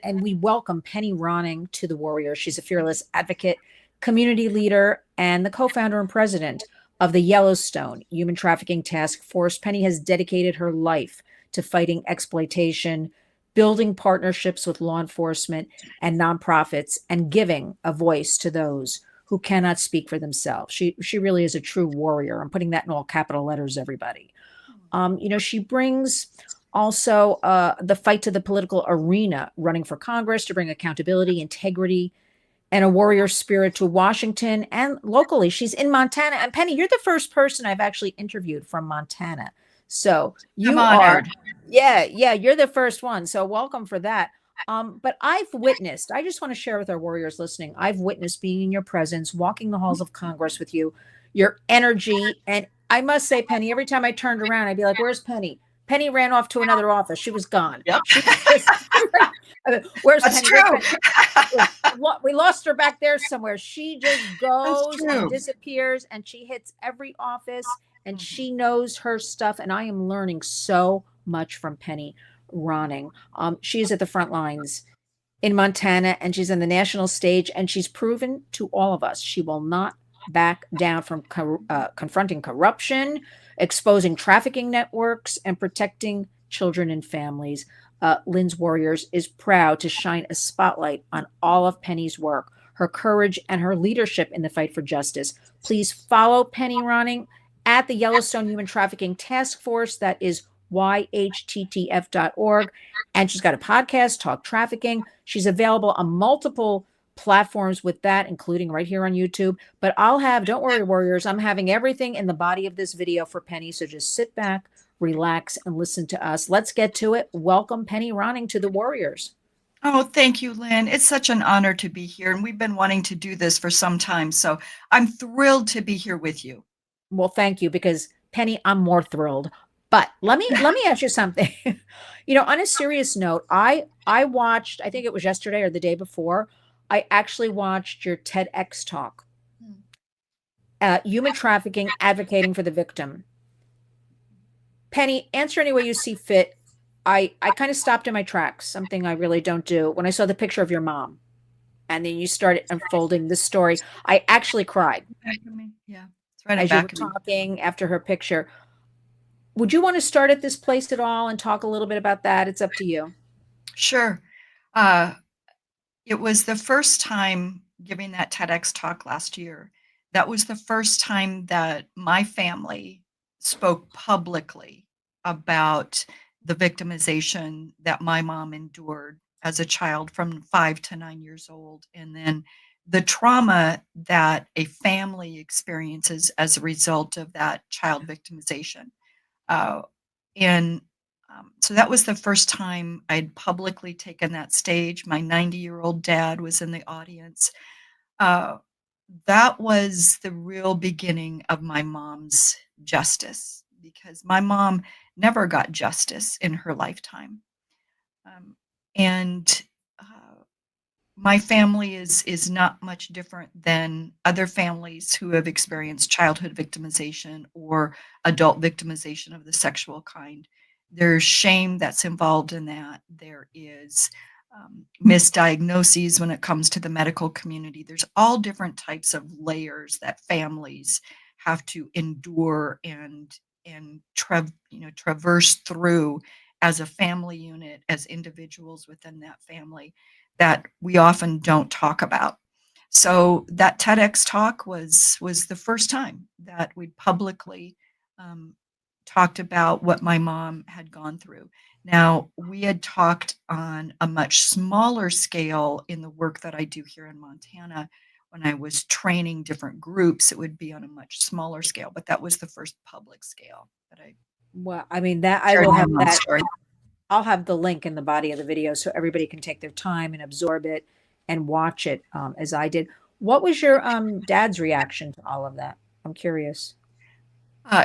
And we welcome Penny Ronning to the Warriors. She's a fearless advocate, community leader, and the co founder and president of the Yellowstone Human Trafficking Task Force. Penny has dedicated her life to fighting exploitation, building partnerships with law enforcement and nonprofits, and giving a voice to those who cannot speak for themselves. She really is a true warrior. I'm putting that in all capital letters, everybody. She brings also the fight to the political arena, running for Congress to bring accountability, integrity, and a warrior spirit to Washington and locally. She's in Montana. And Penny, you're the first person I've actually interviewed from Montana. So I'm you are, honored. yeah, you're the first one. So welcome for that. But I just want to share with our warriors listening, I've witnessed being in your presence, walking the halls of Congress with you, your energy. And I must say, Penny, every time I turned around, I'd be like, where's Penny? Penny ran off to another office. She was gone. Yep. She was just, where's That's Penny? Where's true. Penny? We lost her back there somewhere. She just That's goes and true. disappears and she hits every office and Mhm. she knows her stuff. And I am learning so much from Penny Ronning. She's at the front lines in Montana and she's in the national stage and she's proven to all of us she will not back down from confronting corruption, exposing trafficking networks, and protecting children and families. Lynn's Warriors is proud to shine a spotlight on all of Penny's work, her courage, and her leadership in the fight for justice. Please follow Penny Ronning at the Yellowstone Human Trafficking Task Force. That is yhttf.org. And she's got a podcast, Talk Trafficking. She's available on multiple platforms with that, including right here on YouTube. But don't worry, warriors, I'm having everything in the body of this video for Penny. So just sit back, relax, and listen to us. Let's get to it. Welcome, Penny Ronning, to the Warriors. Oh, thank you, Lynn. It's such an honor to be here, and we've been wanting to do this for some time, so I'm thrilled to be here with you. Well, thank you, because Penny, I'm more thrilled. But let me ask you something. On a serious note, I watched, I think it was yesterday or the day before, I actually watched your TEDx talk, human trafficking, advocating for the victim. Penny, answer any way you see fit. I kind of stopped in my tracks, something I really don't do, when I saw the picture of your mom. And then you started unfolding the story. I actually cried Back of me. Yeah, it's right in as you were back of me. talking after her picture. Would you want to start at this place at all and talk a little bit about that? It's up to you. Sure. Uh, it was the first time giving that TEDx talk last year. That was the first time that my family spoke publicly about the victimization that my mom endured as a child from 5 to 9 years old. And then the trauma that a family experiences as a result of that child victimization. Uh, and so that was the first time I'd publicly taken that stage. My 90-year-old dad was in the audience. Uh, that was the real beginning of my mom's justice because my mom never got justice in her lifetime. Um, and my family is not much different than other families who have experienced childhood victimization or adult victimization of the sexual kind. There's shame that's involved in that. There is misdiagnoses when it comes to the medical community. There's all different types of layers that families have to endure and traverse through as a family unit, as individuals within that family that we often don't talk about. So that TEDx talk was the first time that we publicly um, talked about what my mom had gone through. Now, we had talked on a much smaller scale in the work that I do here in Montana. When I was training different groups, it would be on a much smaller scale, but that was the first public scale that I Well, I mean, that I shared will my have mom's that. story. I'll have the link in the body of the video so everybody can take their time and absorb it and watch it, as I did. What was your dad's reaction to all of that? I'm curious.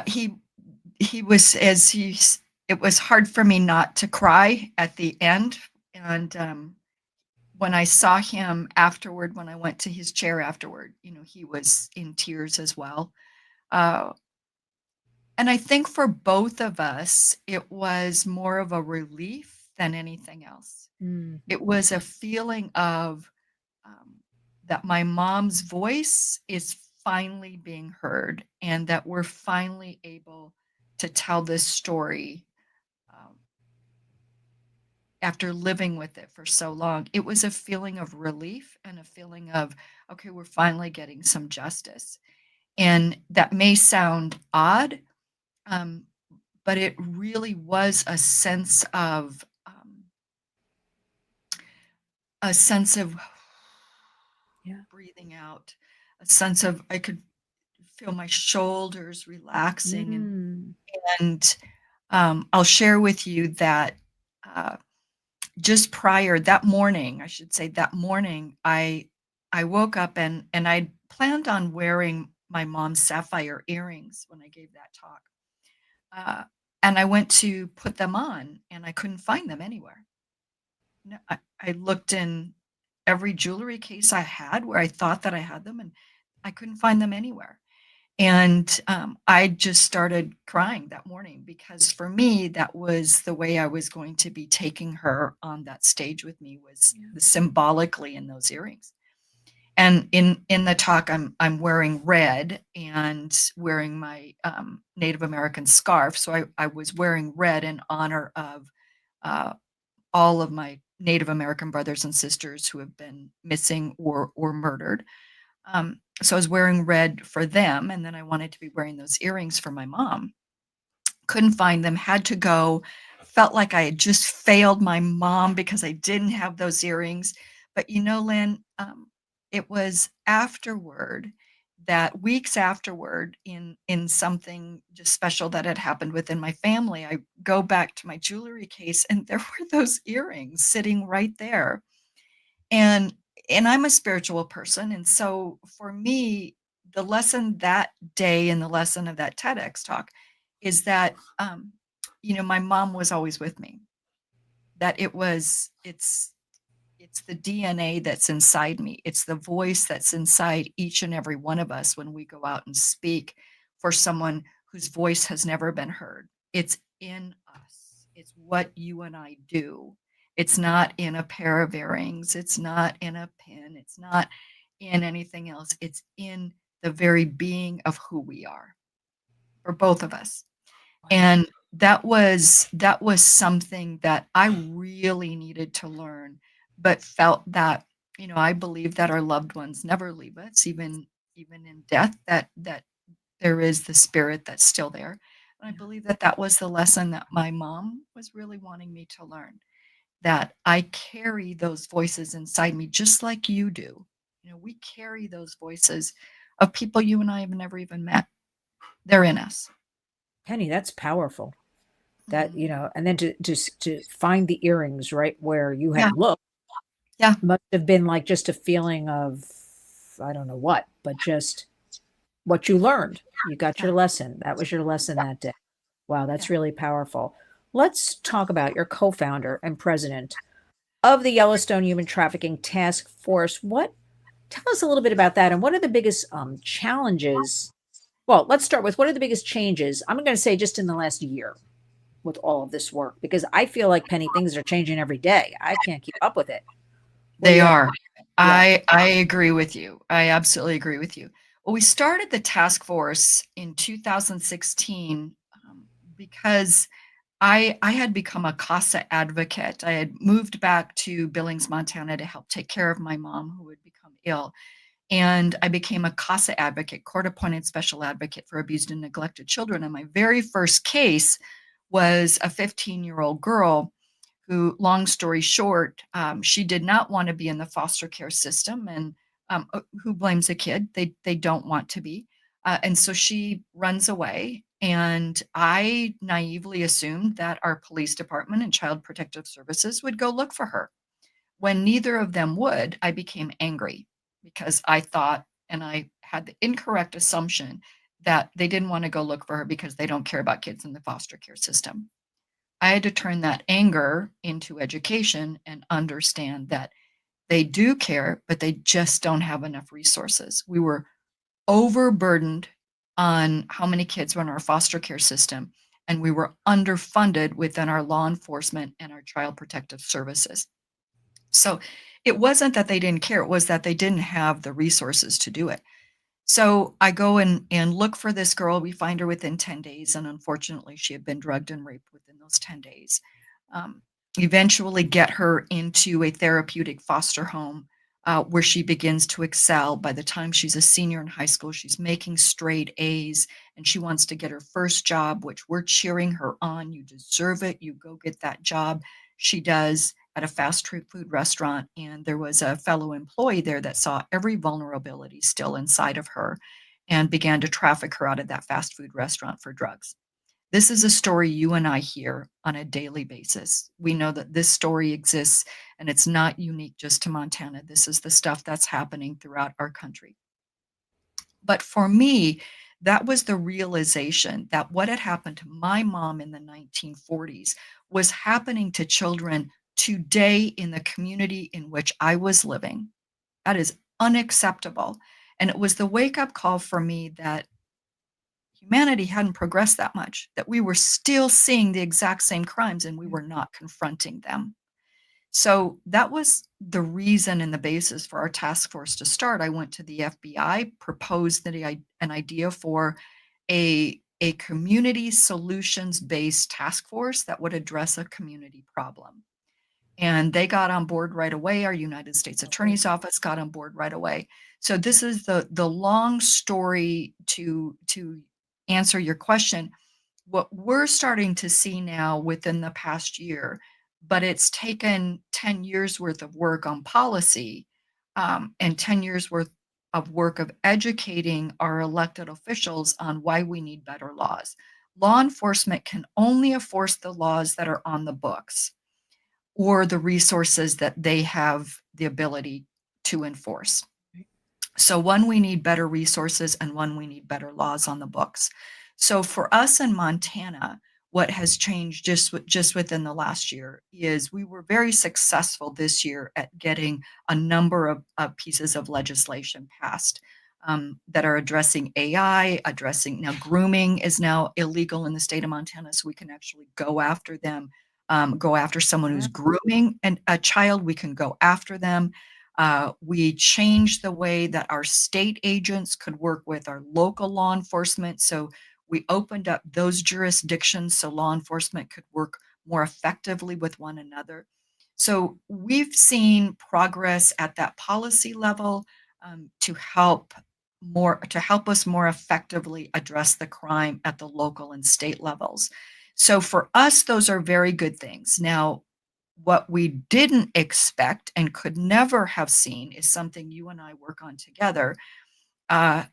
He was as he's it was hard for me not to cry at the end, and, when I saw him afterward, when I went to his chair afterward, he was in tears as well. Uh, and I think for both of us, it was more of a relief than anything else. Mm. It was a feeling of um, that my mom's voice is finally being heard and that we're finally able to tell this story um, after living with it for so long. It was a feeling of relief and a feeling of, okay, we're finally getting some justice. And that may sound odd, um, but it really was a sense of Yeah. breathing out, a sense of I could feel my shoulders relaxing Mm. and I'll share with you that uh, just prior that morning, I should say that morning, I woke up and I planned on wearing my mom's sapphire earrings when I gave that talk. Uh, and I went to put them on and I couldn't find them anywhere. No, I looked in every jewelry case I had where I thought that I had them and I couldn't find them anywhere. And I just started crying that morning because for me, that was the way I was going to be taking her on that stage with me was Yeah. symbolically in those earrings. And in the talk, I'm wearing red and wearing my Native American scarf. So I was wearing red in honor of uh, all of my Native American brothers and sisters who have been missing or murdered. So I was wearing red for them, and then I wanted to be wearing those earrings for my mom. Couldn't find them, had to go. Felt like I had just failed my mom because I didn't have those earrings. But you know, Lynn, it was afterward that weeks afterward in something just special that had happened within my family, I go back to my jewelry case and there were those earrings sitting right there. And I'm a spiritual person, and so for me, the lesson that day and the lesson of that TEDx talk is that, my mom was always with me, that it's the DNA that's inside me. It's the voice that's inside each and every one of us when we go out and speak for someone whose voice has never been heard. It's in us. It's what you and I do. It's not in a pair of earrings. It's not in a pin. It's not in anything else. It's in the very being of who we are for both of us. Wow. And that was something that I really needed to learn, but felt that, I believe that our loved ones never leave us, even in death, that there is the spirit that's still there. And I Yeah. believe that that was the lesson that my mom was really wanting me to learn, that I carry those voices inside me just like you do. We carry those voices of people you and I have never even met. They're in us. Penny, that's powerful. That, Mhm. and then to find the earrings right where you Yeah, had looked yeah, must have been like just a feeling of, I don't know what, but just what you learned. You got yeah, your lesson. That was your lesson yeah, that day. Wow, yeah. that's really powerful. Let's talk about your co-founder and president of the Yellowstone Human Trafficking Task Force. What Tell us a little bit about that and what are the biggest challenges? Well, let's start with what are the biggest changes? I'm going to say just in the last year with all of this work because I feel like Penny things are changing every day. I can't keep up with it. What are They your are. Yeah. I agree with you. I absolutely agree with you. Well, we started the task force in 2016 because I had become a CASA advocate. I had moved back to Billings, Montana to help take care of my mom who had become ill. And I became a CASA advocate, court appointed special advocate for abused and neglected children. And my very first case was a 15-year-old girl who, long story short, she did not want to be in the foster care system. And who blames a kid? They don't want to be. And so she runs away. And I naively assumed that our police department and child protective services would go look for her. When neither of them would, I became angry because I thought, and I had the incorrect assumption that they didn't want to go look for her because they don't care about kids in the foster care system. I had to turn that anger into education and understand that they do care, but they just don't have enough resources. We were overburdened on how many kids were in our foster care system and we were underfunded within our law enforcement and our child protective services. So it wasn't that they didn't care, it was that they didn't have the resources to do it. So I go and look for this girl. We find her within 10 days, and unfortunately, she had been drugged and raped within those 10 days. Um, Eventually, get her into a therapeutic foster home where she begins to excel. By the time she's a senior in high school, she's making straight A's, and she wants to get her first job, which we're cheering her on. You deserve it. You go get that job. She does at a fast food restaurant, and there was a fellow employee there that saw every vulnerability still inside of her and began to traffic her out of that fast food restaurant for drugs. This is a story you and I hear on a daily basis. We know that this story exists and it's not unique just to Montana. This is the stuff that's happening throughout our country. But for me, that was the realization that what had happened to my mom in the 1940s was happening to children today in the community in which I was living. That is unacceptable. And it was the wake up call for me that humanity hadn't progressed that much, that we were still seeing the exact same crimes and we were not confronting them. So that was the reason and the basis for our task force to start. I went to the FBI, proposed an idea for a community solutions based task force that would address a community problem. And they got on board right away. Our United States Attorney's Office got on board right away. So this is the long story to answer your question. What we're starting to see now within the past year, but it's taken 10 years worth of work on policy, and 10 years worth of work of educating our elected officials on why we need better laws. Law enforcement can only enforce the laws that are on the books or the resources that they have the ability to enforce. So one, we need better resources, and one, we need better laws on the books. So for us in Montana, what has changed just within the last year is we were very successful this year at getting a number of pieces of legislation passed that are addressing AI, addressing now grooming is now illegal in the state of Montana, so we can actually go after them, go after someone who's grooming a child. We can go after them. We changed the way that our state agents could work with our local law enforcement. So we opened up those jurisdictions so law enforcement could work more effectively with one another. So we've seen progress at that policy level to help us more effectively address the crime at the local and state levels. So for us, those are very good things. Now, what we didn't expect and could never have seen is something you and I work on together. Uh,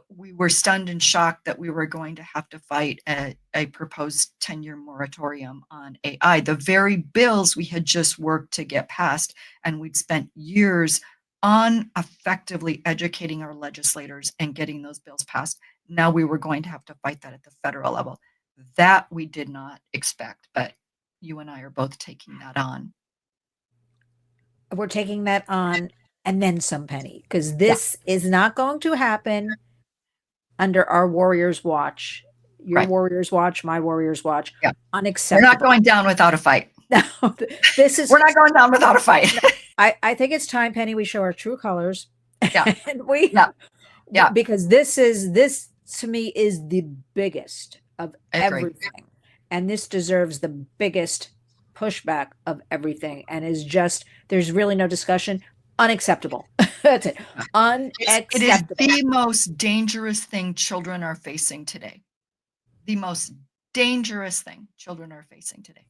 we were stunned and shocked that we were going to have to fight a proposed 10-year moratorium on AI. The very bills we had just worked to get passed, and we'd spent years on effectively educating our legislators and getting those bills passed. Now we were going to have to fight that at the federal level. That we did not expect, but you and I are both taking that on. We're taking that on and then some, Penny, because Yeah, this is not going to happen under our Warriors watch. Your right. Warriors watch, my Warriors watch. Yeah. We're Unacceptable. not going down without a fight. No, this is. We're not going down without a fight. I think it's time, Penny, we show our true colors. Yeah. And we, Yeah. Yeah. because this to me is the biggest of I agree. everything, and this deserves the biggest pushback of everything, and is just there's really no discussion. Unacceptable. That's it. It is Unacceptable. the most dangerous thing children are facing today. The most dangerous thing children are facing today.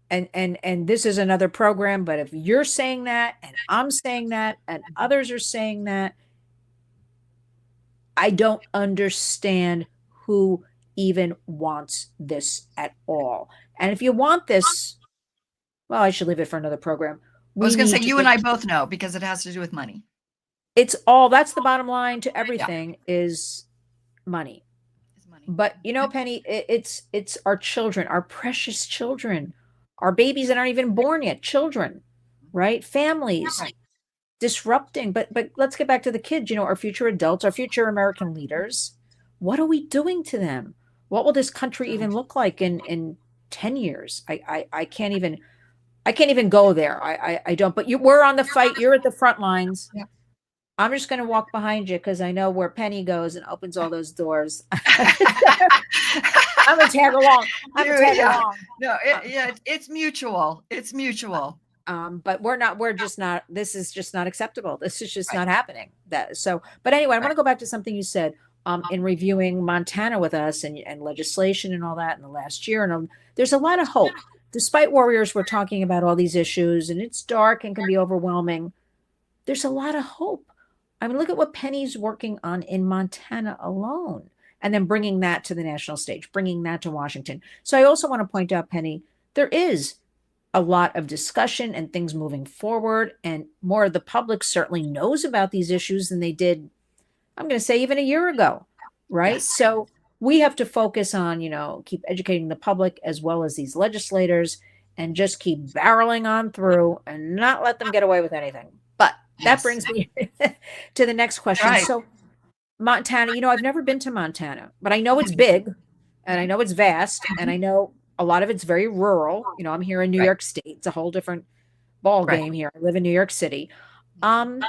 And this is another program, but if you're saying that and I'm saying that and others are saying that, I don't understand who even wants this at all. And if you want this, well, I should leave it for another program. I was going to say, you and I get- both know, because it has to do with money. It's all that's the bottom line to everything is money. It's money. But you know, Penny, it's our children, our precious children, our babies that aren't even born yet, children, right? Families Right. disrupting. But let's get back to the kids, you know, our future adults, our future American leaders. What are we doing to them? What will this country even look like in 10 years? I can't even, I can't even go there. I don't, but we're on the fight. You're at the front lines. Yeah. I'm just going to walk behind you because I know where Penny goes and opens all those doors. I'm gonna tag along. I'm gonna tag Yeah. along. No, Um, yeah, it's mutual. It's mutual. but we're not. We're just not. This is just not acceptable. This is just Right. not happening. That so. But anyway, I want Right. to go back to something you said. In reviewing Montana with us and legislation and all that in the last year, and there's a lot of hope. Despite warriors, we're talking about all these issues, and it's dark and can be overwhelming. There's a lot of hope. I mean, look at what Penny's working on in Montana alone, and then bringing that to the national stage, bringing that to Washington. So I also want to point out, Penny, there is a lot of discussion and things moving forward, and more of the public certainly knows about these issues than they did, I'm going to say, even a year ago, right? Yes. So we have to focus on, keep educating the public as well as these legislators and just keep barreling on through and not let them get away with anything. But that Yes. brings me to the next question. Right. So, Montana, I've never been to Montana, but I know it's Mhm. big and I know it's vast and I know a lot of it's very rural. I'm here in New Right. York State. It's a whole different ball Right. game here. I live in New York City. Mhm. Um,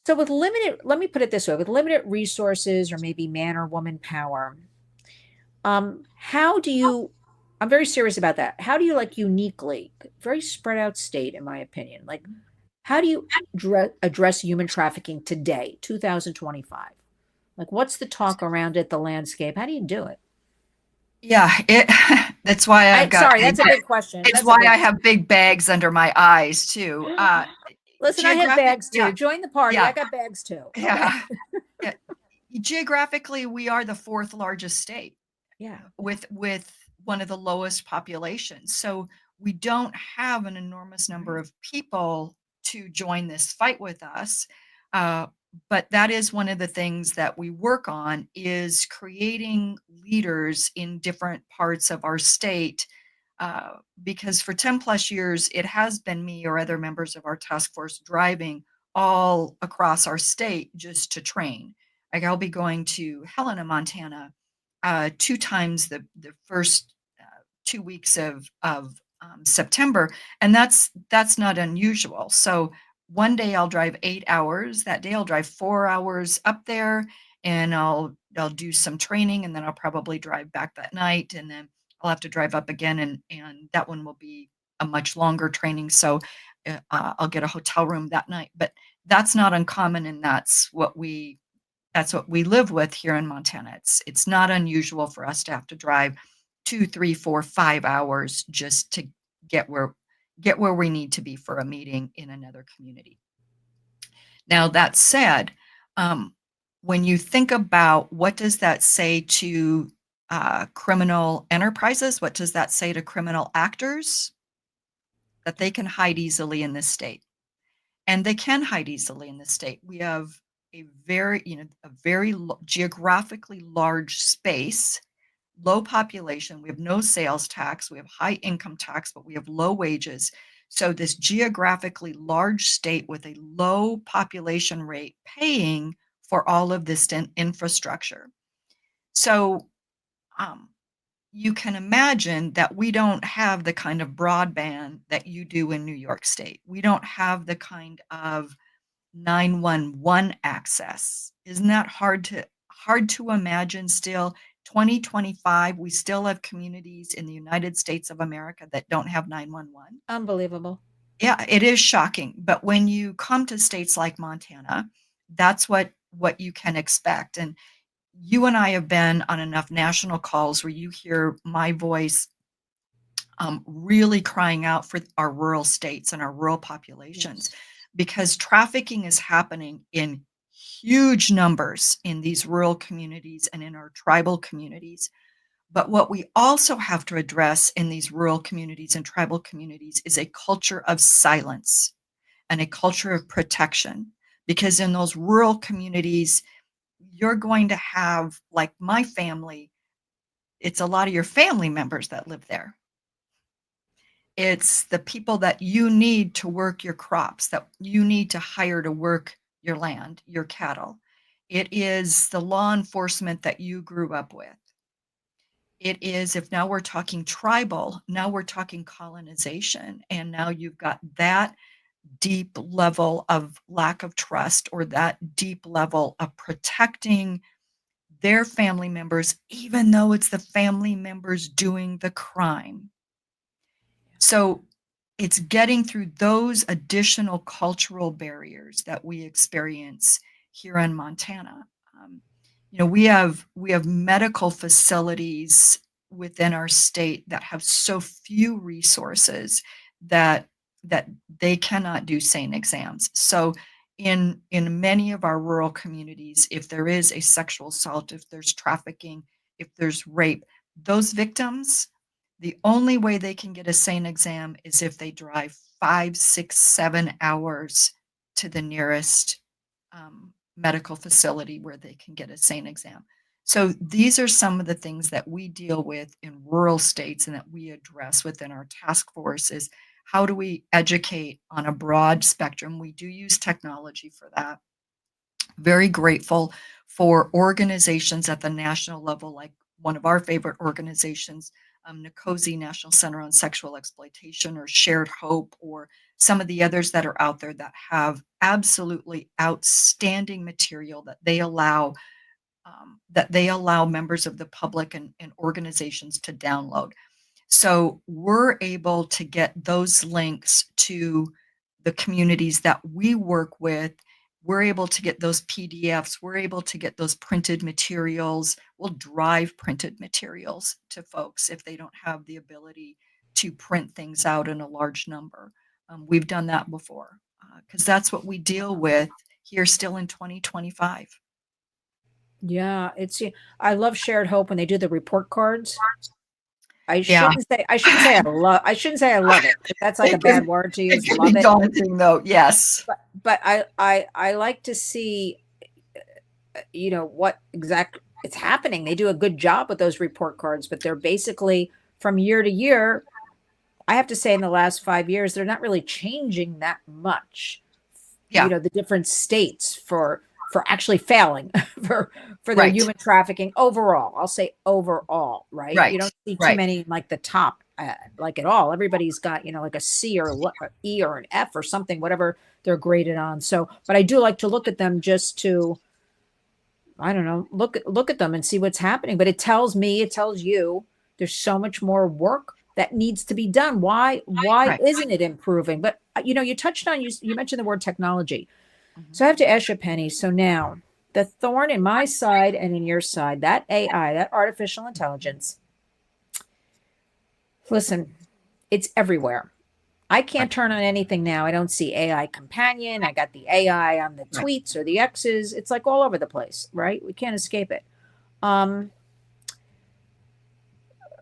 so with limited, let me put it this way, with limited resources or maybe man or woman power, how do you, I'm very serious about that. How do you like uniquely, very spread out state, in my opinion, like how do you address human trafficking today, 2025? Like what's the talk around it, the landscape? How do you do it? Yeah, that's why I've got Sorry, big that's a big question. it's That's a why big I have big bags under my eyes too. Listen, I have Geographic bags too. Yeah, Join the party. yeah, I got bags too. Okay. yeah, yeah. Geographically, we are the 4th largest state Yeah. with one of the lowest populations. So we don't have an enormous number Right. of people to join this fight with us. Uh, but that is one of the things that we work on is creating leaders in different parts of our state. Because for 10 plus years, it has been me or other members of our task force driving all across our state just to train. Like I'll be going to Helena, Montana, 2 times the first 2 weeks of September, and that's not unusual. So one day I'll drive 8 hours. That day I'll drive 4 hours up there, and I'll do some training, and then I'll probably drive back that night, and then I'll have to drive up again, and that one will be a much longer training. So I'll get a hotel room that night, but that's not uncommon, and that's what we live with here in Montana. It's not unusual for us to have to drive 2, 3, 4, 5 hours just to get where get where we need to be for a meeting in another community. Now that said, um, when you think about what does that say to criminal enterprises, what does that say to criminal actors? That they can hide easily in this state. And they can hide easily in this state. We have a very geographically large space, low population. We have no sales tax. We have high income tax, but we have low wages. So this geographically large state with a low population rate paying for all of this infrastructure. So um, you can imagine that we don't have the kind of broadband that you do in New York State. We don't have the kind of 911 access. Isn't that hard to imagine still? 2025, we still have communities in the United States of America that don't have 911. Unbelievable. Yeah, it is shocking, but when you come to states like Montana, that's what you can expect. And you and I have been on enough national calls where you hear my voice really crying out for our rural states and our rural populations Yes. because trafficking is happening in huge numbers in these rural communities and in our tribal communities. But what we also have to address in these rural communities and tribal communities is a culture of silence and a culture of protection. Because in those rural communities, you're going to have, like my family, it's a lot of your family members that live there. It's the people that you need to work your crops, that you need to hire to work your land, your cattle. It is the law enforcement that you grew up with. it is, if now we're talking tribal, now we're talking colonization, and now you've got that deep level of lack of trust or that deep level of protecting their family members, even though it's the family members doing the crime. So it's getting through those additional cultural barriers that we experience here in Montana. Um, we have medical facilities within our state that have so few resources that that they cannot do sane exams. So in many of our rural communities, if there is a sexual assault, if there's trafficking, if there's rape, those victims, the only way they can get a sane exam is if they drive 5, 6, 7 hours to the nearest medical facility where they can get a sane exam. So these are some of the things that we deal with in rural states and that we address within our task force is how do we educate on a broad spectrum? We do use technology for that. Very grateful for organizations at the national level, like one of our favorite organizations, Nkosi National Center on Sexual Exploitation, or Shared Hope, or some of the others that are out there that have absolutely outstanding material that they allow members of the public and organizations to download. So we're able to get those links to the communities that we work with. We're able to get those PDFs. We're able to get those printed materials. We'll drive printed materials to folks if they don't have the ability to print things out in a large number. We've done that before because that's what we deal with here still in 2025. Yeah, I love Shared Hope when they do the report cards. Yeah, I shouldn't say I love it because that's like a it can bad word to it use, can be love it. daunting though. Yes. But I like to see what exact it's happening. They do a good job with those report cards, but they're basically from year to year. I have to say in the last 5 years, they're not really changing that much. Yeah. The different states for actually failing for their Right. human trafficking overall. I'll say overall, right? You Right. don't see too Right. many like the top, like at all. Everybody's got like a C or E or an F or something, whatever they're graded on. So, but I do like to look at them just to, I don't know, look at them and see what's happening. But it tells me, it tells you, there's so much more work that needs to be done. Why Right. isn't it improving? But you touched on you mentioned the word technology. Mhm. So I have to ask you, Penny. So now the thorn in my side and in your side, that AI, that artificial Mhm. intelligence, listen, it's everywhere. I Right. can't turn on anything now. I don't see AI companion. I got the AI on the Right. tweets or the X's. It's like all over the place, right? We can't escape it. Um,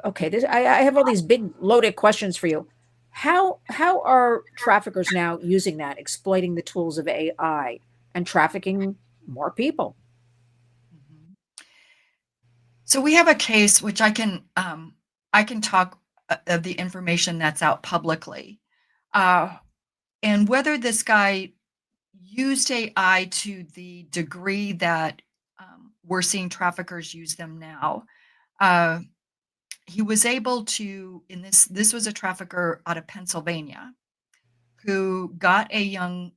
okay, I have all these big loaded questions for you. How are traffickers now using that, exploiting the tools of AI and trafficking more people? Mhm. So we have a case which I can talk of the information that's out publicly, uh, and whether this guy used AI to the degree that we're seeing traffickers use them now. Uh, he was able to in this was a trafficker out of Pennsylvania who got a young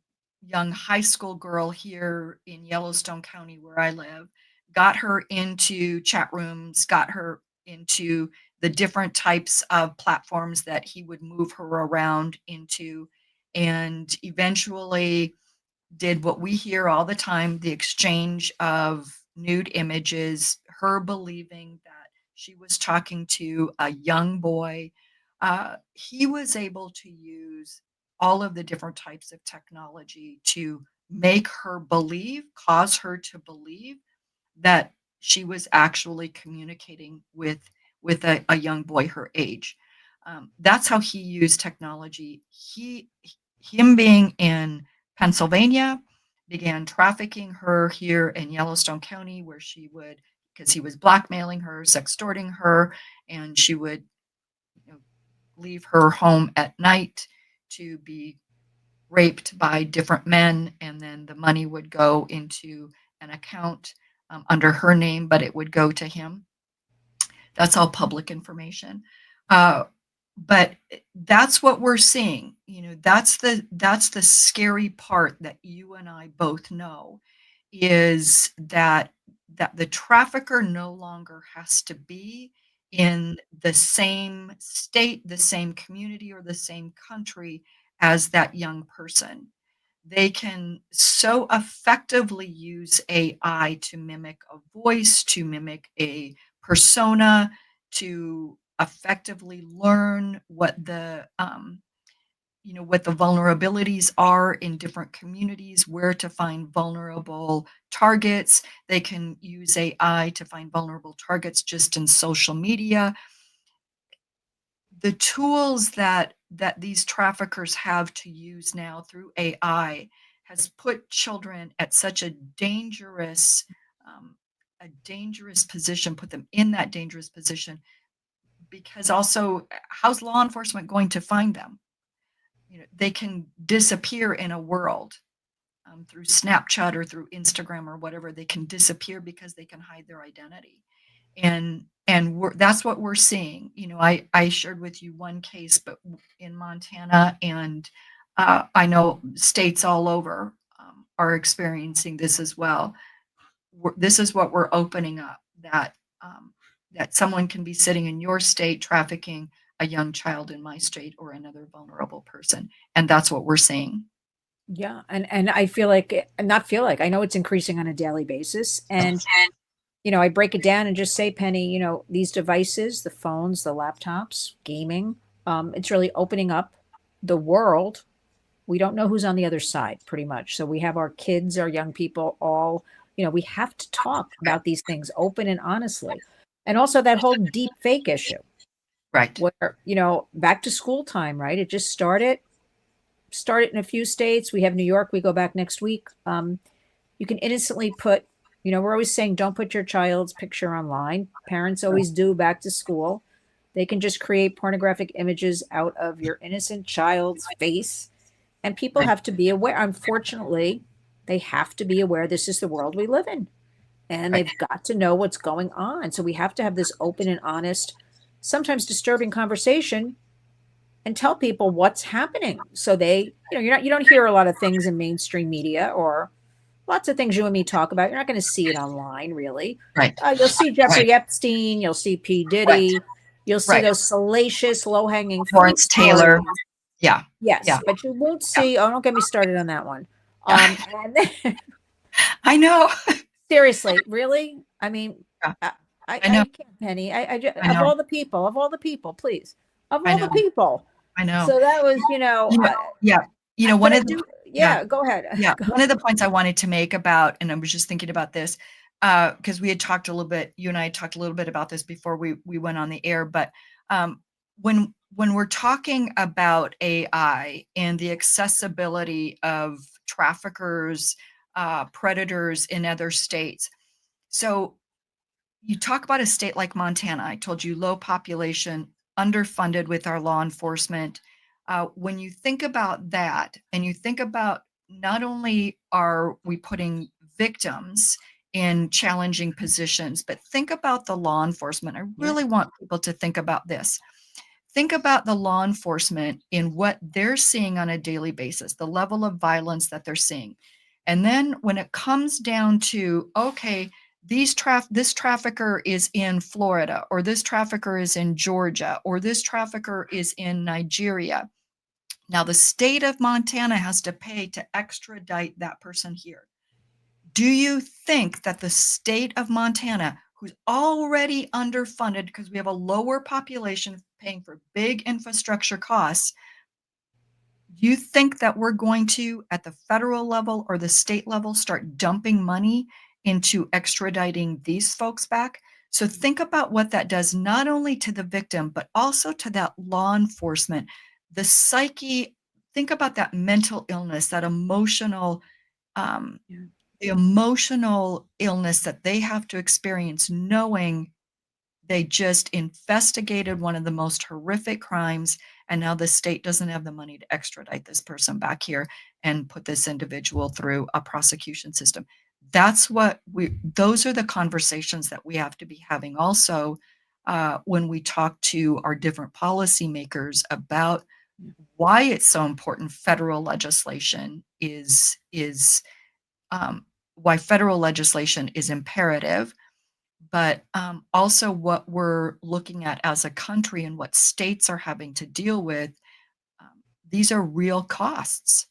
high school girl here in Yellowstone County where I live, got her into chat rooms, got her into the different types of platforms that he would move her around into, and eventually did what we hear all the time, the exchange of nude images, her believing that she was talking to a young boy. He was able to use all of the different types of technology to make her believe, cause her to believe that she was actually communicating with a young boy her age. That's how he used technology. Him being in Pennsylvania began trafficking her here in Yellowstone County, where she would, because he was blackmailing her, sextorting her, and she would you know, leave her home at night to be raped by different men, and then the money would go into an account under her name, but it would go to him. That's all public information. Uh, but that's what we're seeing. That's the scary part that you and I both know is that the trafficker no longer has to be in the same state, the same community, or the same country as that young person. They can so effectively use AI to mimic a voice, to mimic a persona, to effectively learn what the vulnerabilities are in different communities, where to find vulnerable targets. They can use AI to find vulnerable targets just in social media. The tools that these traffickers have to use now through AI has put children at such um, a dangerous position, put them in that dangerous position, because also, how's law enforcement going to find them? They can disappear in a world through Snapchat or through Instagram or whatever. They can disappear because they can hide their identity, and that's what we're seeing. I shared with you one case, but in Montana, and I know states all over are experiencing this as well. This is what we're opening up, um, that someone can be sitting in your state trafficking a young child in my state or another vulnerable person, and that's what we're seeing. Yeah, and I feel like not feel like I know it's increasing on a daily basis, and I break it down and just say, Penny, these devices, the phones, the laptops, gaming, it's really opening up the world. We don't know who's on the other side, pretty much. So we have our kids, our young people, all, we have to talk about these things open and honestly. And also that whole deep fake issue Right. where, back to school time, right? It just started in a few states. We have New York, we go back next week. You can innocently put, we're always saying don't put your child's picture online. Parents always do back to school. They can just create pornographic images out of your innocent child's face. And people Right. have to be aware. Unfortunately, they have to be aware this is the world we live in. And Right. they've got to know what's going on. So we have to have this open and honest, sometimes disturbing conversation and tell people what's happening. So they, you don't hear a lot of things in mainstream media or lots of things you and me talk about. You're not going to see it online, really. Right. You'll see Right. Jeffrey Epstein, you'll see P. Right. Diddy, you'll see Right. those salacious, low hanging fruit Lawrence stories. Taylor. Yeah. Yes, Yeah. but you won't Yeah. see. Oh, don't get me started on that one. Yeah. And then, I know. seriously, really? I mean, Yeah. I, I, I know. I can't, Penny. I Of know. of all the people, please, of I all the know. people. I know. So that was, You know, yeah. but One I of the do. yeah. Yeah, go ahead. Yeah, Go. one of the points I wanted to make about, and I was just thinking about this, because we had talked a little bit, you and I had talked a little bit about this before we went on the air, but when we're talking about AI and the accessibility of traffickers, predators in other states, so you talk about a state like Montana. I told you low population, underfunded with our law enforcement. When you think about that, and you think about not only are we putting victims in challenging positions, but think about the law enforcement. I Yeah. really want people to think about this. Think about the law enforcement in what they're seeing on a daily basis, the level of violence that they're seeing. And then when it comes down to, okay, this trafficker is in Florida, or this trafficker is in Georgia, or this trafficker is in Nigeria. Now the state of Montana has to pay to extradite that person here. Do you think that the state of Montana, who's already underfunded because we have a lower population paying for big infrastructure costs, do you think that we're going to, at the federal level or the state level, start dumping money into extraditing these folks back? So think about what that does, not only to the victim, but also to that law enforcement, the psyche. Think about that mental illness, that um, Yeah. the emotional illness that they have to experience knowing they just investigated one of the most horrific crimes, and now the state doesn't have the money to extradite this person back here and put this individual through a prosecution system. Those are the conversations that we have to be having also, when we talk to our different policymakers about why it's so important. Federal legislation is why federal legislation is imperative, but also what we're looking at as a country and what states are having to deal with. These are real costs,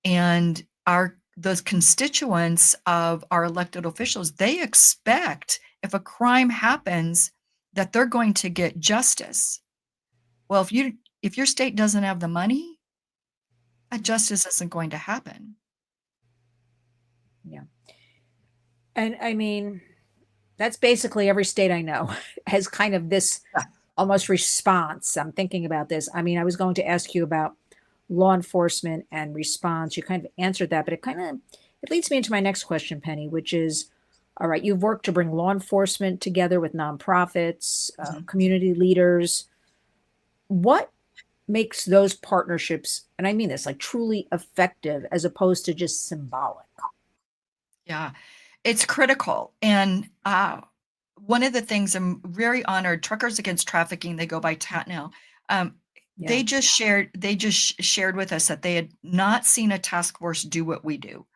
and our those constituents of our elected officials, they expect if a crime happens that they're going to get justice. Well, if your state doesn't have the money, that justice isn't going to happen. Yeah. And I mean, that's basically every state I know has kind of this Yeah. almost response. I'm thinking about this. I mean, I was going to ask you about law enforcement and response. You kind of answered that, but it leads me into my next question, Penny, which is, all right, you've worked to bring law enforcement together with nonprofits, Mhm. community leaders. What makes those partnerships, and I mean this, like truly effective as opposed to just symbolic? Yeah, it's critical. And one of the things I'm very honored, Truckers Against Trafficking, they go by TAT now. Um, Yeah. they just shared with us that they had not seen a task force do what we do,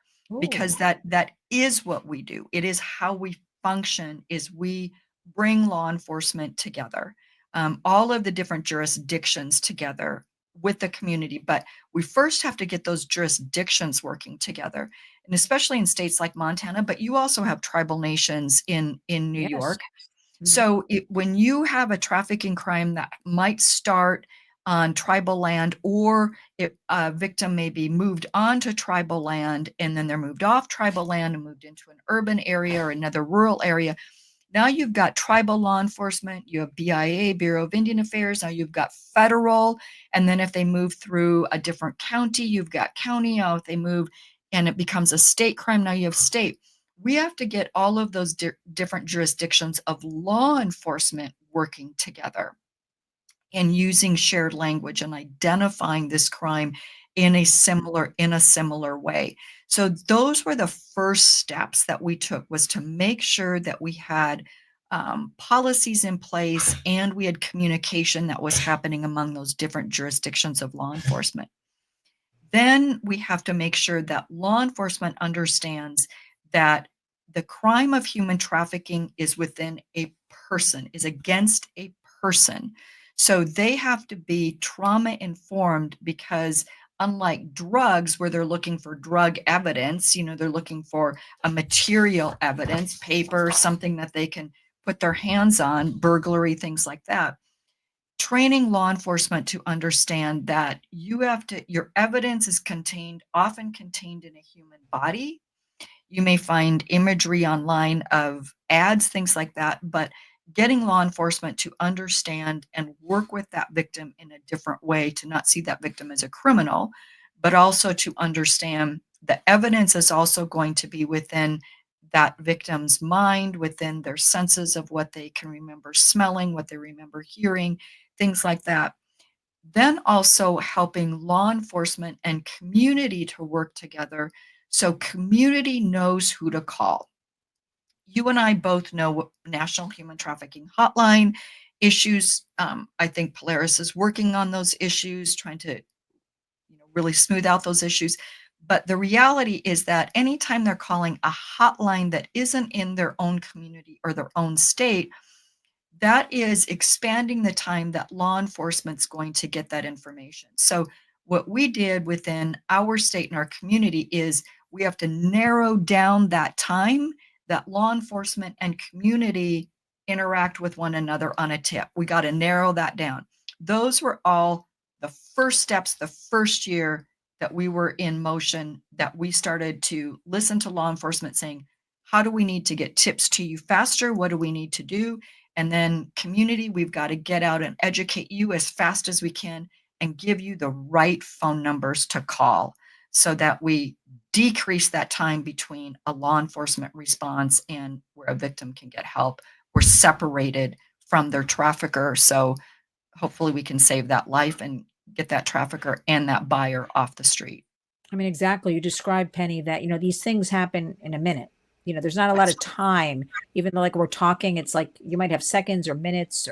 because Oh, that is what we do. It is how we function. Is we bring law enforcement together, all of the different jurisdictions together with the community. But we first have to get those jurisdictions working together, and especially in states like Montana, but you also have tribal nations in New yes. York. Mhm. So when you have a trafficking crime that might start on tribal land, or if a victim may be moved onto tribal land and then they're moved off tribal land and moved into an urban area or another rural area, now you've got tribal law enforcement, you have BIA, Bureau of Indian Affairs, now you've got federal, and then if they move through a different county, you've got county. Now if they move and it becomes a state crime, now you have state. We have to get all of those different jurisdictions of law enforcement working together and using shared language and identifying this crime in a similar way. So those were the first steps that we took, was to make sure that we had policies in place and we had communication that was happening among those different jurisdictions of law enforcement. Then we have to make sure that law enforcement understands that the crime of human trafficking is within a person, is against a person. So they have to be trauma informed, because unlike drugs, where they're looking for drug evidence, they're looking for a material evidence, paper, something that they can put their hands on, burglary, things like that. Training law enforcement to understand that your evidence is often contained in a human body. You may find imagery online of ads, things like that, but getting law enforcement to understand and work with that victim in a different way, to not see that victim as a criminal, but also to understand the evidence is also going to be within that victim's mind, within their senses of what they can remember smelling, what they remember hearing, things like that. Then also helping law enforcement and community to work together, so community knows who to call. You and I both know what National Human Trafficking Hotline issues. I think Polaris is working on those issues, trying to really smooth out those issues. But the reality is that anytime they're calling a hotline that isn't in their own community or their own state, that is expanding the time that law enforcement's going to get that information. So what we did within our state and our community is we have to narrow down that time that law enforcement and community interact with one another on a tip. We got to narrow that down. Those were all the first steps, the first year that we were in motion, that we started to listen to law enforcement saying, how do we need to get tips to you faster? What do we need to do? And then community, we've got to get out and educate you as fast as we can and give you the right phone numbers to call, so that we decrease that time between a law enforcement response and where a victim can get help. We're separated from their trafficker. So hopefully we can save that life and get that trafficker and that buyer off the street. I mean, exactly. You described, Penny, that, these things happen in a minute. there's not a lot That's of time, even though like we're talking, it's like you might have seconds or minutes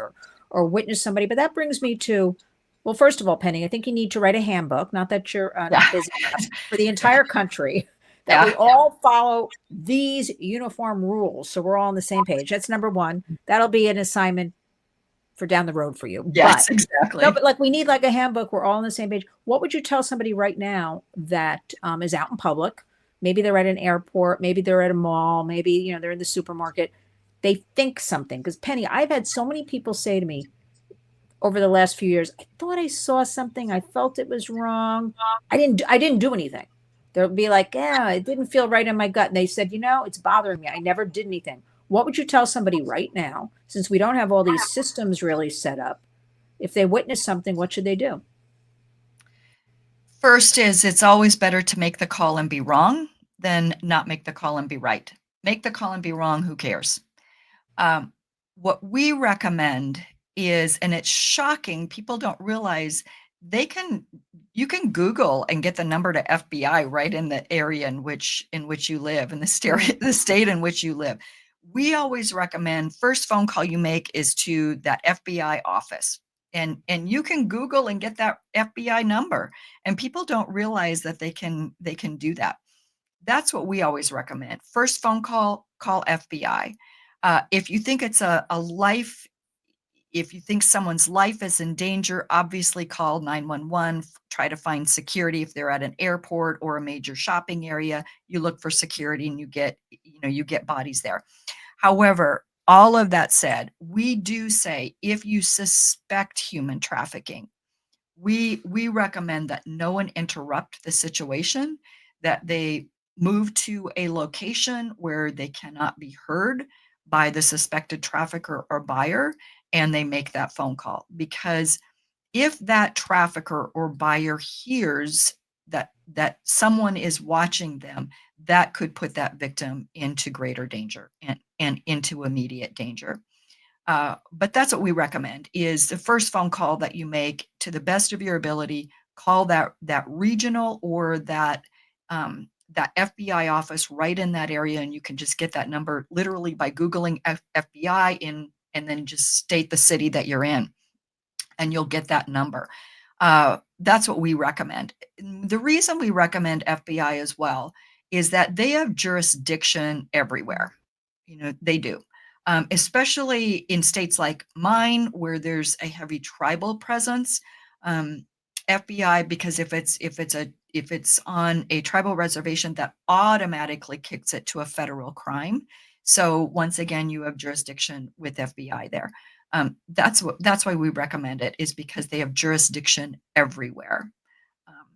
or witness somebody. But that brings me to, well, first of all, Penny, I think you need to write a handbook, not that you're yeah, busy enough, for the yeah, entire country that we yeah. all follow these uniform rules. So we're all on the same page. That's number one. That'll be an assignment for down the road for you. But Yes, no, exactly. but like we need like a handbook. We're all on the same page. What would you tell somebody right now that is out in public? Maybe they're at an airport. Maybe they're at a mall. Maybe, they're in the supermarket. They think something. Because Penny, I've had so many people say to me over the last few years, I thought I saw something. I felt it was wrong. I didn't do anything. They'll be like, yeah, it didn't feel right in my gut. And they said, it's bothering me. I never did anything. What would you tell somebody right now, since we don't have all these systems really set up? If they witness something, what should they do? First is it's always better to make the call and be wrong than not make the call and be right. Make the call and be wrong, who cares? Um, what we recommend is, and it's shocking, people don't realize they can you can Google and get the number to FBI right in the area in which you live, in the Mm. state the state in which you live. We always recommend first phone call you make is to that FBI office. And you can Google and get that FBI number. And people don't realize that they can do that. That's what we always recommend. First phone call, call FBI. If you think it's a life, if you think someone's life is in danger, obviously call 911. Try to find security if they're at an airport or a major shopping area. You look for security and you get bodies there. However, all of that said, we do say if you suspect human trafficking, we recommend that no one interrupt the situation, that they move to a location where they cannot be heard by the suspected trafficker or buyer, and they make that phone call. Because if that trafficker or buyer hears that someone is watching them, that could put that victim into greater danger and into immediate danger. But that's what we recommend is the first phone call that you make to the best of your ability, call that regional or that FBI office right in that area, and you can just get that number literally by Googling FBI in and then just state the city that you're in, and you'll get that number. That's what we recommend. The reason we recommend FBI as well is that they have jurisdiction everywhere. They do. Especially in states like mine, where there's a heavy tribal presence. Um, FBI, because if it's on a tribal reservation, that automatically kicks it to a federal crime. So once again, you have jurisdiction with FBI there. That's why we recommend it, is because they have jurisdiction everywhere. Um,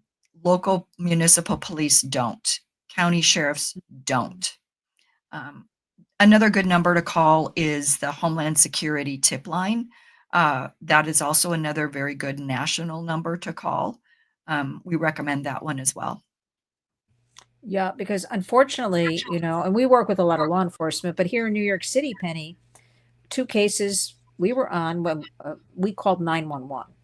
Local municipal police don't. County sheriffs don't. Um, Another good number to call is the Homeland Security tip line. That is also another very good national number to call. We recommend that one as well. Yeah, because unfortunately, and we work with a lot of law enforcement, but here in New York City, Penny, two cases we were on when we called 911.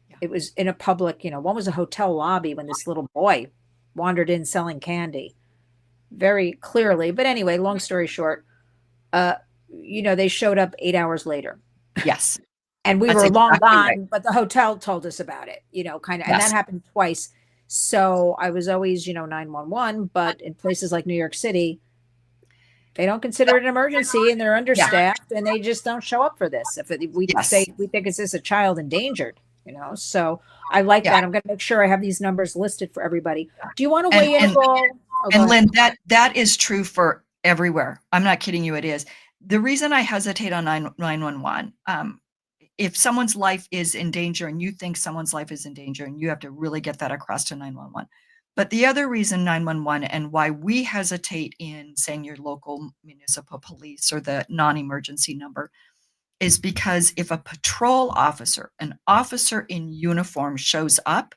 Yeah. It was in a public, one was a hotel lobby when this little boy wandered in selling candy very clearly. But anyway, long story short, uh, they showed up 8 hours later Yes, and we that's were long exactly right. gone, but the hotel told us about it, kind of, and that Yes. happened twice. So I was always, 911, but in places like New York City, they don't consider it an emergency and they're Yeah. understaffed and they just don't show up for this. If we say Yes. we think it's just a child endangered, so I like Yeah. that. I'm going to make sure I have these numbers listed for everybody. Do you want to And weigh in at and all? Oh, go and ahead. Lynn, that is true for everywhere. I'm not kidding you, it is. The reason I hesitate on 911, if someone's life is in danger and you think someone's life is in danger, and you have to really get that across to 911. But the other reason 911 and why we hesitate in saying your local municipal police or the non-emergency number is because if a patrol officer, an officer in uniform shows up,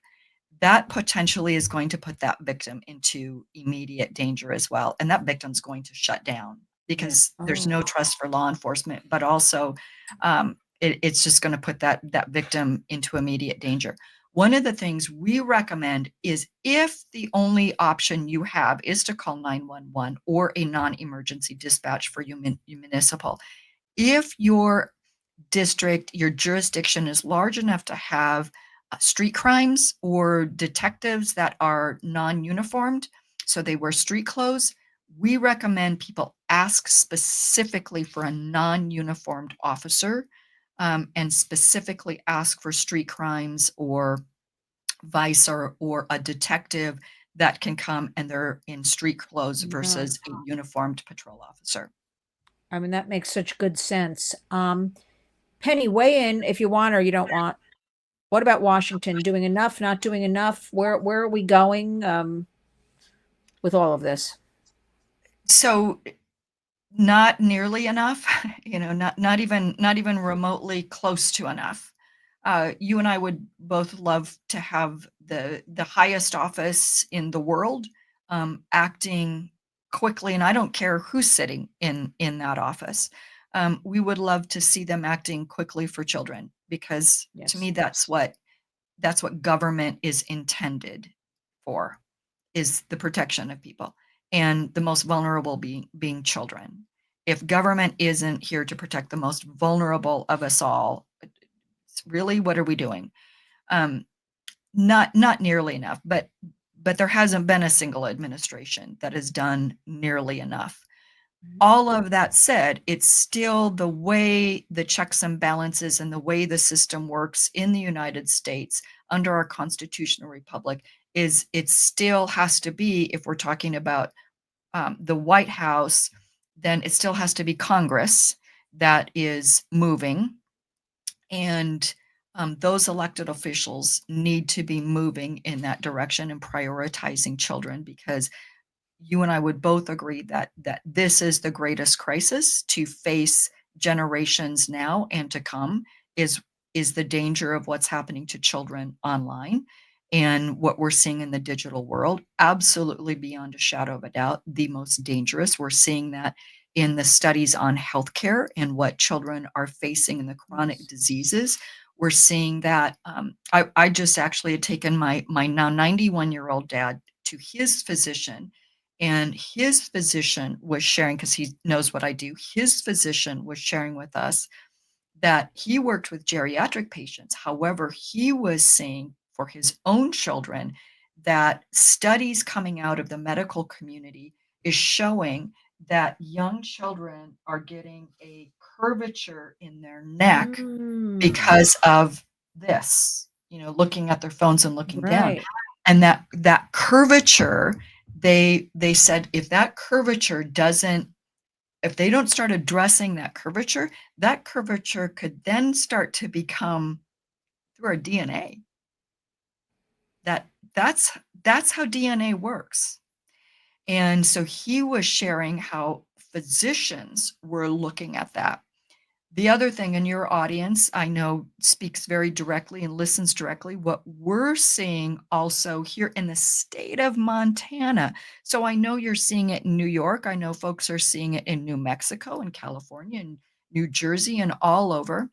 that potentially is going to put that victim into immediate danger as well. And that victim's going to shut down Yeah. because there's Oh, no trust for law enforcement, but also it's just going to put that victim into immediate danger. One of the things we recommend is if the only option you have is to call 911 or a non-emergency dispatch for your municipal, if your district, your jurisdiction is large enough to have street crimes or detectives that are non-uniformed, so they wear street clothes, we recommend people ask specifically for a non-uniformed officer, and specifically ask for street crimes or vice or a detective that can come and they're in street clothes Yeah. versus a uniformed patrol officer. I mean, that makes such good sense. Penny, weigh in if you want or you don't want. What about Washington? Doing enough, not doing enough? Where are we going with all of this? So not nearly enough, not even remotely close to enough. You and I would both love to have the highest office in the world, acting quickly, and I don't care who's sitting in that office. We would love to see them acting quickly for children because to Yes. me that's what government is intended for, is the protection of people, and the most vulnerable being children. If government isn't here to protect the most vulnerable of us all, it's really, what are we doing? Um, not nearly enough, but there hasn't been a single administration that has done nearly enough. Mhm. All of that said, it's still the way the checks and balances and the way the system works in the United States under our constitutional republic is it still has to be, if we're talking about the White House, then it still has to be Congress that is moving. And those elected officials need to be moving in that direction and prioritizing children, because you and I would both agree that this is the greatest crisis to face generations now and to come, is the danger of what's happening to children online and what we're seeing in the digital world. Absolutely, beyond a shadow of a doubt, the most dangerous. We're seeing that in the studies on healthcare and what children are facing in the chronic Yes. diseases. We're seeing that. I just actually had taken my now 91-year-old dad to his physician, and his physician was sharing, because he knows what I do. His physician was sharing with us that he worked with geriatric patients. However, he was seeing for his own children that studies coming out of the medical community is showing that young children are getting a curvature in their neck Mm, because of this, looking at their phones and looking down. right. And that curvature, they said, if that curvature doesn't, if they don't start addressing that curvature could then start to become through our DNA. That that's how DNA works. And so he was sharing how physicians were looking at that. The other thing, in your audience, I know, speaks very directly and listens directly, what we're seeing also here in the state of Montana. So I know you're seeing it in New York. I know folks are seeing it in New Mexico and California and New Jersey and all over.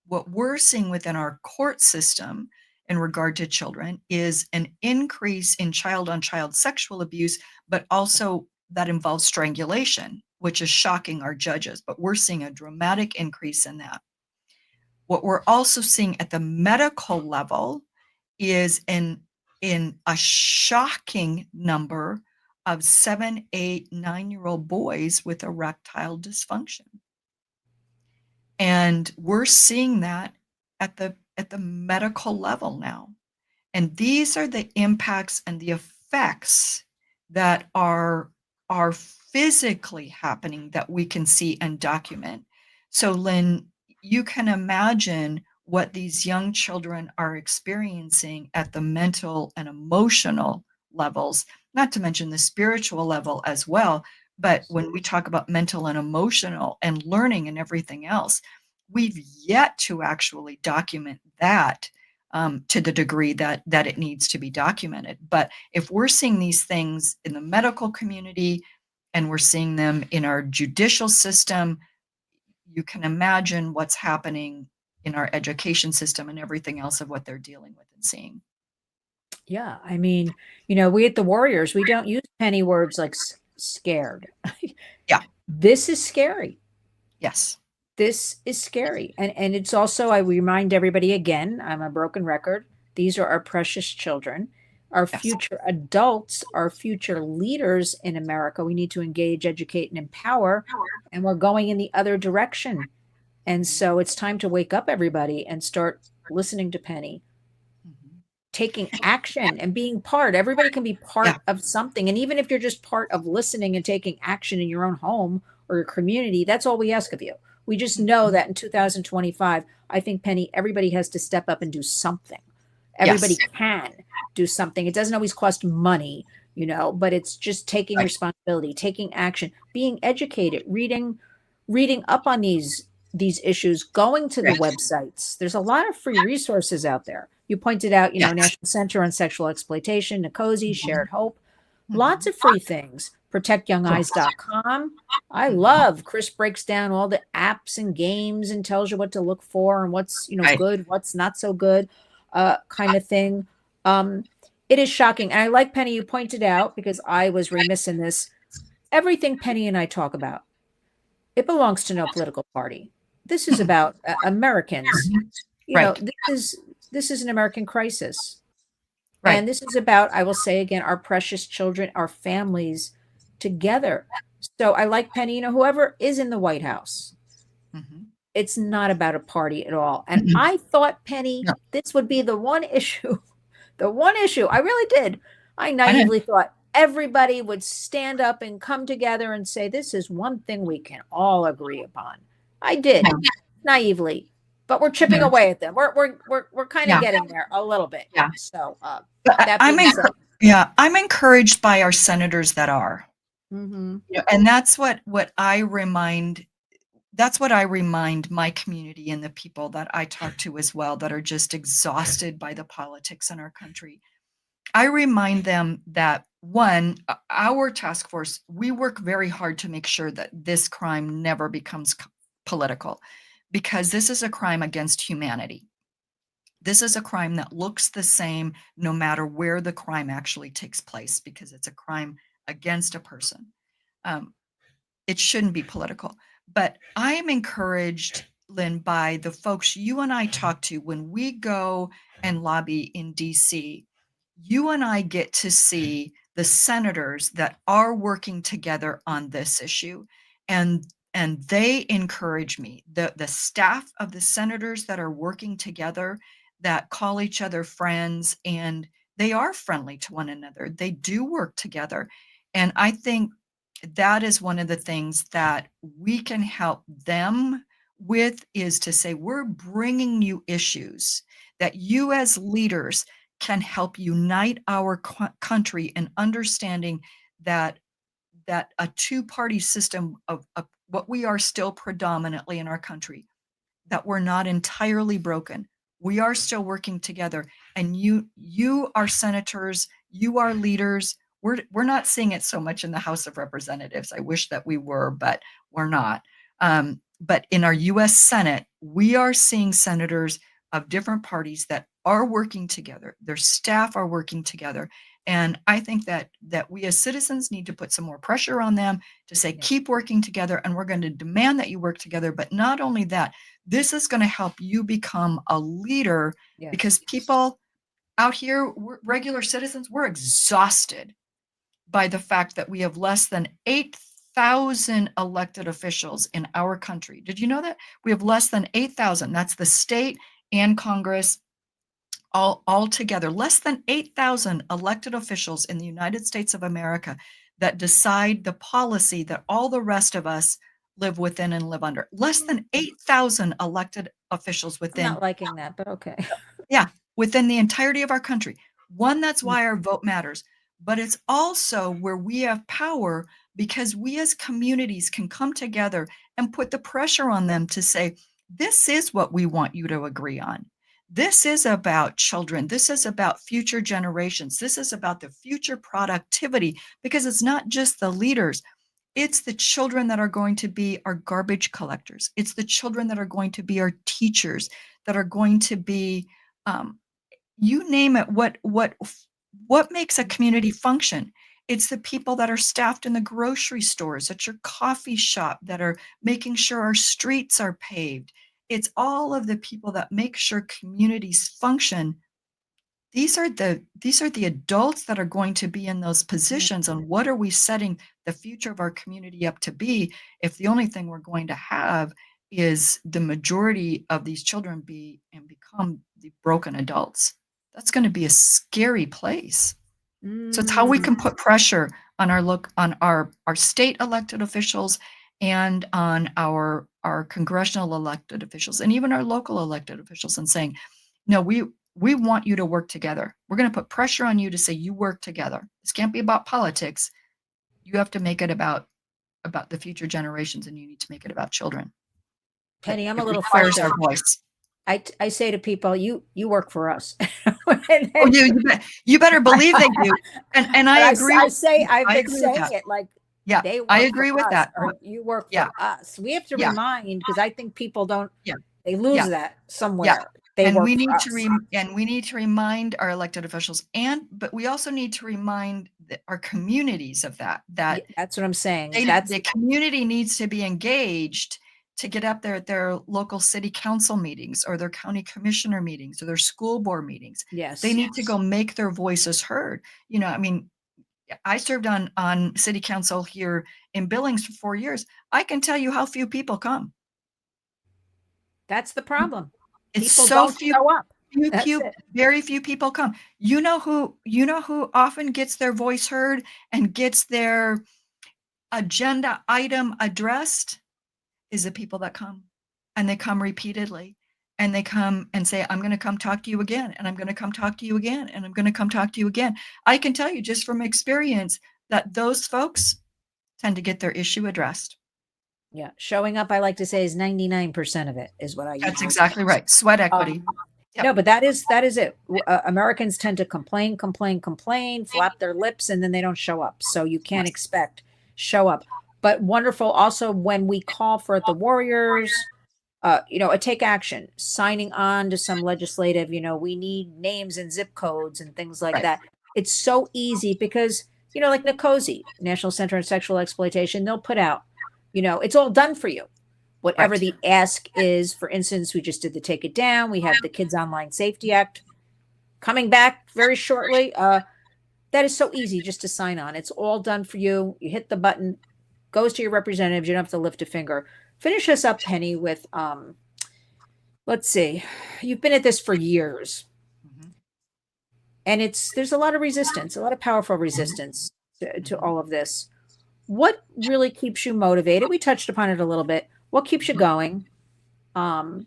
What we're seeing within our court system in regard to children is an increase in child on child sexual abuse, but also that involves strangulation, which is shocking our judges. But we're seeing a dramatic increase in that. What we're also seeing at the medical level is in a shocking number of 7, 8, 9-year-old boys with erectile dysfunction. And we're seeing that at the medical level now. And these are the impacts and the effects that are physically happening that we can see and document. So Lynn, you can imagine what these young children are experiencing at the mental and emotional levels, not to mention the spiritual level as well. But when we talk about mental and emotional and learning and everything else, we've yet to actually document that to the degree that it needs to be documented. But if we're seeing these things in the medical community and we're seeing them in our judicial system, you can imagine what's happening in our education system and everything else of what they're dealing with and seeing. Yeah, I mean, we at the Warriors, we don't use penny words like scared. Yeah. This is scary. Yes. This is scary. And it's also, I remind everybody again, I'm a broken record. These are our precious children, our Yes. future adults, our future leaders in America. We need to engage, educate, and empower. And we're going in the other direction. And Mhm. so it's time to wake up, everybody, and start listening to Penny, Mhm. taking action and being part. Everybody can be Yeah. part of something. And even if you're just part of listening and taking action in your own home or your community, that's all we ask of you. We just know Mhm. that in 2025, I think, Penny, everybody has to step up and do something. Everybody Yes. can do something. It doesn't always cost money, but it's just taking Right. responsibility, taking action, being educated, reading up on these issues, going to the Yes. websites. There's a lot of free resources out there. You pointed out, Yes. National Center on Sexual Exploitation, Nicosi, Mhm. Shared Hope, lots Mhm. of free things. Sure. ProtectYoungEyes.com. I Mhm. love Chris breaks down all the apps and games and tells you what to look for and what's Right. good, what's not so good, kind of thing. Um, it is shocking, and I like Penny. You pointed out because I was remiss in this. Everything Penny and I talk about, it belongs to no political party. This is Mm-mm. about Americans. Right. This is an American crisis. Right. And this is about, I will say again, our precious children, our families together. So I like Penny, whoever is in the White House, Mhm. it's not about a party at all. And Mm-mm. I thought, Penny, No. this would be the one issue, the one issue. I really did. I I know. naively thought everybody would stand up and come together and say, this is one thing we can all agree upon. I did, Yeah. naively, but we're I chipping know. away at them. We're kind of Yeah. getting there a little bit. Yeah. So But that being said, I'm encouraged by our senators that are. mm-hmm, And that's what I remind my community and the people that I talk to as well that are just exhausted by the politics in our country. I remind them that one, our task force, we work very hard to make sure that this crime never becomes political because this is a crime against humanity. This is a crime that looks the same no matter where the crime actually takes place because it's a crime against a person. Um, it shouldn't be political. But I am encouraged, Lynn, by the folks you and I talk to when we go and lobby in DC. You and I get to see the senators that are working together on this issue. And and they encourage me. The staff of the senators that are working together, that call each other friends, and they are friendly to one another. They do work together. And I think that is one of the things that we can help them with is to say we're bringing you issues that you as leaders can help unite our country in understanding that a two-party system of what we are still predominantly in our country, that we're not entirely broken. We are still working together. And you are senators, you are leaders. We're not seeing it so much in the House of Representatives. I wish that we were, but we're not. But in our US Senate, we are seeing senators of different parties that are working together. Their staff are working together. And I think that we as citizens need to put some more pressure on them to say, yeah, keep working together, and we're going to demand that you work together. But not only that, this is going to help you become a leader because yes, people out here, regular citizens, we're exhausted by the fact that we have less than 8,000 elected officials in our country. Did you know that? We have less than 8,000. That's the state and Congress all together. Less than 8,000 elected officials in the United States of America that decide the policy that all the rest of us live within and live under. Less than 8,000 elected officials I'm not within, liking that, but okay. yeah, within the entirety of our country. One, that's Mm, why our vote matters, but it's also where we have power because we as communities can come together and put the pressure on them to say, this is what we want you to agree on. This is about children. This is about future generations. This is about the future productivity because it's not just the leaders. It's the children that are going to be our garbage collectors. It's the children that are going to be our teachers, that are going to be, um, you name it, what makes a community function? It's the people that are staffed in the grocery stores, at your coffee shop, that are making sure our streets are paved. It's all of the people that make sure communities function. These are the adults that are going to be in those Mhm. positions, and what are we setting the future of our community up to be if the only thing we're going to have is the majority of these children be and become the broken adults? That's going to be a scary place. So it's how we Mm. can put pressure on our state elected officials and on our congressional elected officials and even our local elected officials, and saying, no, we want you to work together. We're going to put pressure on you to say you work together. This can't be about politics. You have to make it about the future generations, and you need to make it about children. But Penny, I'm a it little requires our far-fetched. voice. I say to people, you work for us. And Oh, then you better believe they do. And I agree I with say, I've I been agree with saying that. it like Yeah, they I work for agree with us that. or you work Yeah, for us. We have to yeah, remind because I think people don't, yeah, they lose yeah. that Yeah, somewhere. They and work we for need to us. remind our elected officials, but we also need to remind our communities of that That's what I'm saying. That's the community needs to be engaged to get up there at their local city council meetings or their county commissioner meetings or their school board meetings. They yes. need to go make their voices heard. I mean, I served on city council here in Billings for 4 years. I can tell you how few people come. That's the problem. It's People so don't few show up. few That's few it. very few people come. You know who often gets their voice heard and gets their agenda item addressed is the people that come. And they come repeatedly. And they come and say, I'm going to come talk to you again. And I'm going to come talk to you again. And I'm going to come talk to you again. I can tell you just from experience that those folks tend to get their issue addressed. Yeah. Showing up, I like to say, is 99% of it, is what I That's usually say. exactly right. Sweat equity. Um, Yep. no, but that is it. Americans tend to complain, complain, complain, flap their lips, and then they don't show up. So you can't Yes. expect show up. But wonderful. Also, when we call for the Warriors, a take action, signing on to some legislative. We need names and zip codes and things like Right. that. It's so easy because like Nicosi, National Center on Sexual Exploitation, they'll put out, it's all done for you whatever Right. the ask is. For instance, we just did the Take It Down. We have the Kids Online Safety Act coming back very shortly. That is so easy just to sign on. It's all done for you. You hit the button, goes to your representatives. You don't have to lift a finger. Finish us up, Penny, with let's see. You've been at this for years, Mhm. and there's a lot of resistance, a lot of powerful Mhm. resistance to Mhm. all of this. What really keeps you motivated? We touched upon it a little bit. What keeps you Mhm. going? Um,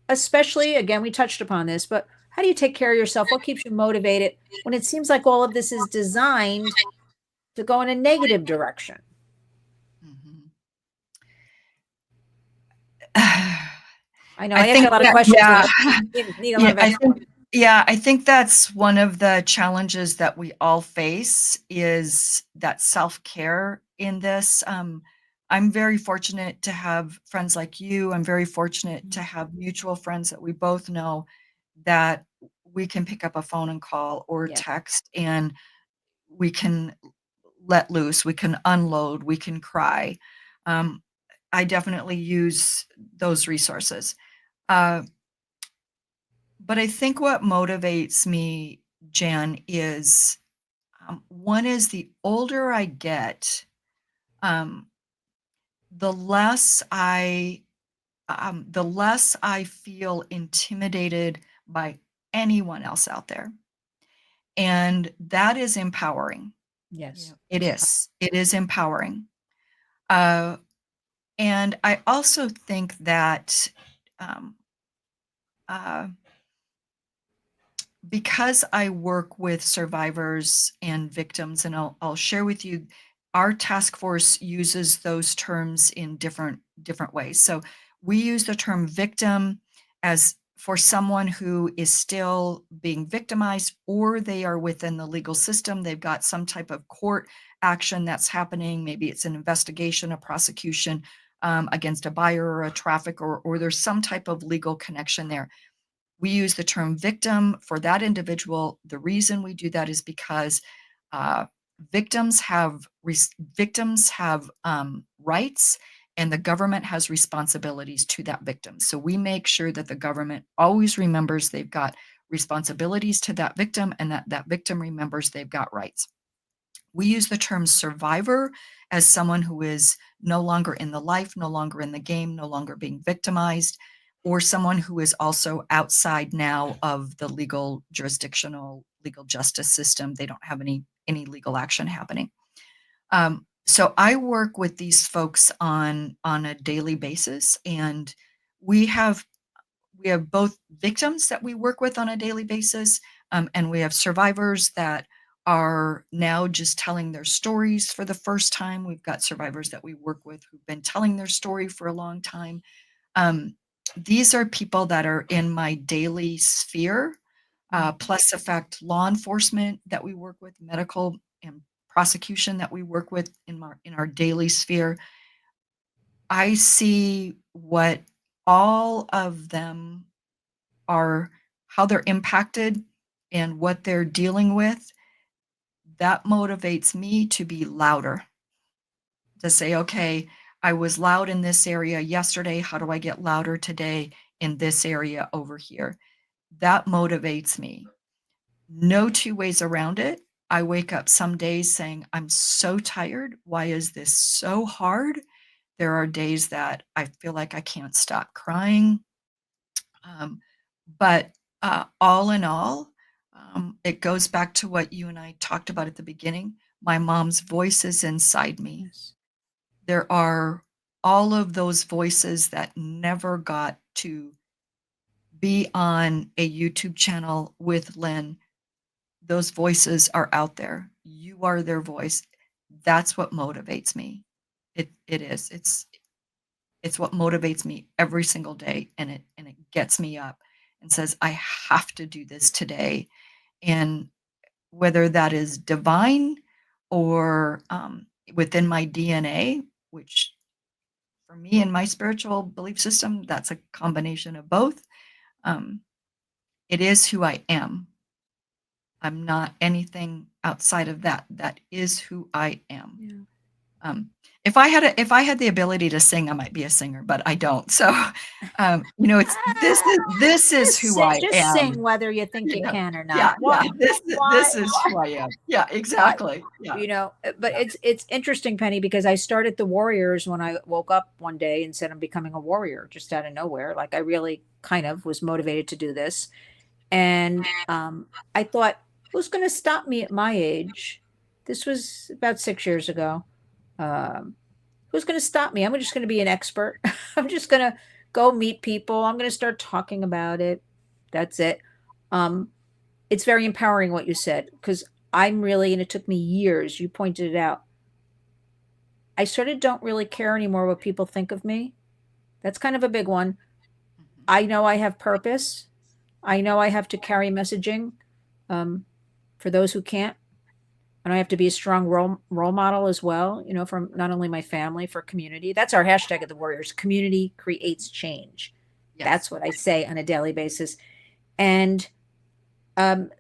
Especially, again, we touched upon this, but how do you take care of yourself? What keeps you motivated when it seems like all of this is designed to go in a negative direction? Mhm. I know I I ask a think lot of that, questions, but yeah. I need a lot Yeah, of explaining. I think that's one of the challenges that we all face is that self-care in this. I'm very fortunate to have friends like you. I'm very fortunate to have mutual friends that we both know that we can pick up a phone and call or Yeah. text, and we can let loose, we can unload, we can cry. Um, I definitely use those resources. Uh, but I think what motivates me, Jan, is one is the older I get, um, the less I feel intimidated by anyone else out there, and that is empowering. Yes. It is. It is empowering. Uh, and I also think that um, uh, because I work with survivors and victims, and I'll share with you, our task force uses those terms in different ways. So we use the term victim as for someone who is still being victimized, or they are within the legal system, they've got some type of court action that's happening. Maybe it's an investigation, a prosecution against a buyer or a trafficker, or there's some type of legal connection there. We use the term victim for that individual. The reason we do that is because uh, victims have rights, and the government has responsibilities to that victim. So we make sure that the government always remembers they've got responsibilities to that victim, and that that victim remembers they've got rights. We use the term survivor as someone who is no longer in the life, no longer in the game, no longer being victimized, or someone who is also outside now of the legal jurisdictional legal justice system. They don't have any legal action happening. So I work with these folks on a daily basis, and we have we have both victims that we work with on a daily basis, and we have survivors that are now just telling their stories for the first time. We've got survivors that we work with who've been telling their story for a long time. Um, these are people that are in my daily sphere, plus the fact law enforcement that we work with, medical and prosecution that we work with in our daily sphere. I see what all of them are, how they're impacted and what they're dealing with. That motivates me to be louder, to say, okay, I was loud in this area yesterday. How do I get louder today in this area over here? That motivates me. No two ways around it. I wake up some days saying, I'm so tired. Why is this so hard? There are days that I feel like I can't stop crying. Um, but all in all, it goes back to what you and I talked about at the beginning. My mom's voice is inside me. Yes. There are all of those voices that never got to be on a YouTube channel with Lynn. Those voices are out there. You are their voice. That's what motivates me. It is. It's what motivates me every single day, and it gets me up and says, I have to do this today. And whether that is divine or within my DNA, which for me and my spiritual belief system, that's a combination of both. Um, it is who I am. I'm not anything outside of that. That is who I am. Yeah. Um, if I had the ability to sing, I might be a singer, but I don't. So, it's this is who I Just am. sing whether you think You you know, can or yeah, not. yeah. Why? This is who I am. Yeah, Why? exactly. Yeah, But yeah. it's interesting, Penny, because I started the Warriors when I woke up one day and said I'm becoming a warrior just out of nowhere. Like I really kind of was motivated to do this. And I thought, who's going to stop me at my age? This was about 6 years ago. Um, who's going to stop me? I'm just going to be an expert. I'm just going to go meet people. I'm going to start talking about it. That's it. Um, it's very empowering what you said because I'm really, and it took me years. You pointed it out. I sort of don't really care anymore what people think of me. That's kind of a big one. Mhm. I know I have purpose. I know I have to carry messaging um, for those who can't. And I have to be a strong role model as well, from not only my family, for community. That's our hashtag at the Warriors. Community creates change. That's Yes. what I say on a daily basis. And um,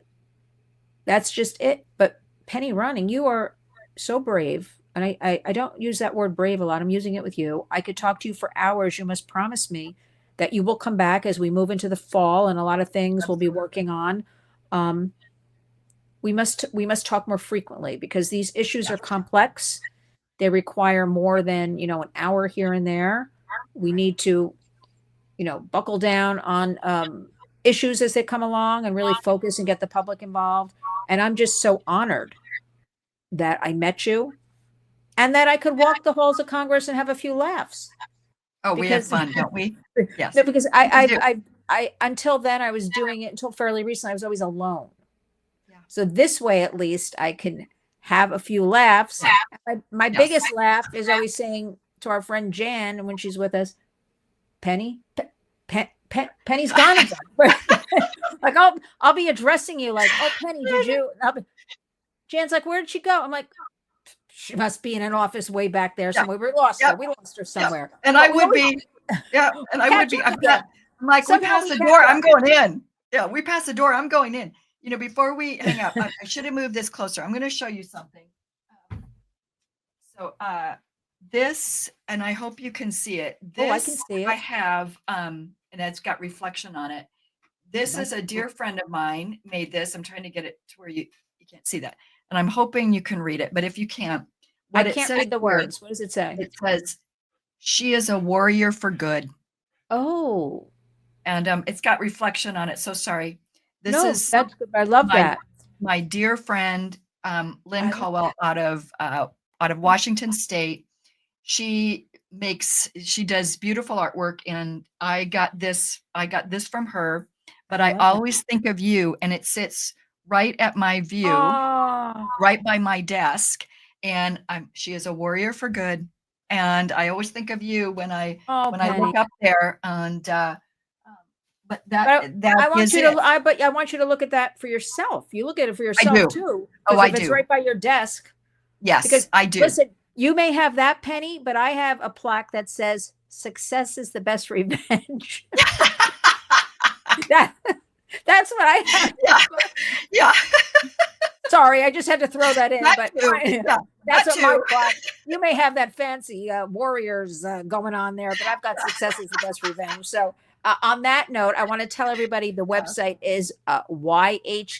that's just it. But Penny Running, you are so brave. And I don't use that word brave a lot. I'm using it with you. I could talk to you for hours. You must promise me that you will come back as we move into the fall and a lot of things we'll be Absolutely. working on. Um, we must talk more frequently because these issues Yes. are complex. They require more than, an hour here and there. We need to, buckle down on issues as they come along and really focus and get the public involved. And I'm just so honored that I met you and that I could walk the halls of Congress and have a few laughs Oh, we have because fun, don't we? no, Yes. because We do. I until then I was doing it until fairly recently. I was always alone. Yeah. So this way, at least, I can have a few laughs. My Yes. biggest laugh is always saying to our friend Jan when she's with us, Penny, Penny's gone again. Like I'll be addressing you like, oh Penny, did you? Jan's like, where did she go? I'm like, she must be in an office way back there Yeah. somewhere. We lost her. Yep. We lost her Yep. somewhere. And But I we would always be, yeah, and I would catch be, up again. I'm like, we Somehow passed we the catch door, I'm up. going in. Yeah, we passed the door, I'm going in. You know, before we hang up, I should have moved this closer. I'm going to show you something. So, this, and I hope you can see it. Oh, I can This see I it. have, and it's got reflection on it. This is a dear friend of mine made this. I'm trying to get it to where you can't see that. And I'm hoping you can read it, but if you can't, I what it can't says read the here, words. What does it say? it says, she is a warrior for good. Oh, And it's got reflection on it. So sorry. This no, is that's good. I love my that. my dear friend Lynn I love Caldwell out of Washington State. She does beautiful artwork, and I got this from her, but I I love that. always think of you, and it sits right at my view, Oh, right by my desk. And she is a warrior for good. And I always think of you oh, when I Penny. look up there. And but But that I want is you it. to. I want you to look at that for yourself. You look at it for I yourself do. too, Oh, because I if it's do. right by your desk, Yes, because I do. listen, you may have that Penny, but I have a plaque that says "Success is the best revenge." that that's what I have. Yeah, yeah. Sorry, I just had to throw that in, That but too. Yeah, that's that what my too. plaque. You may have that fancy warriors going on there, but I've got success is the best revenge. So, on that note, I want to tell everybody the Yeah. website is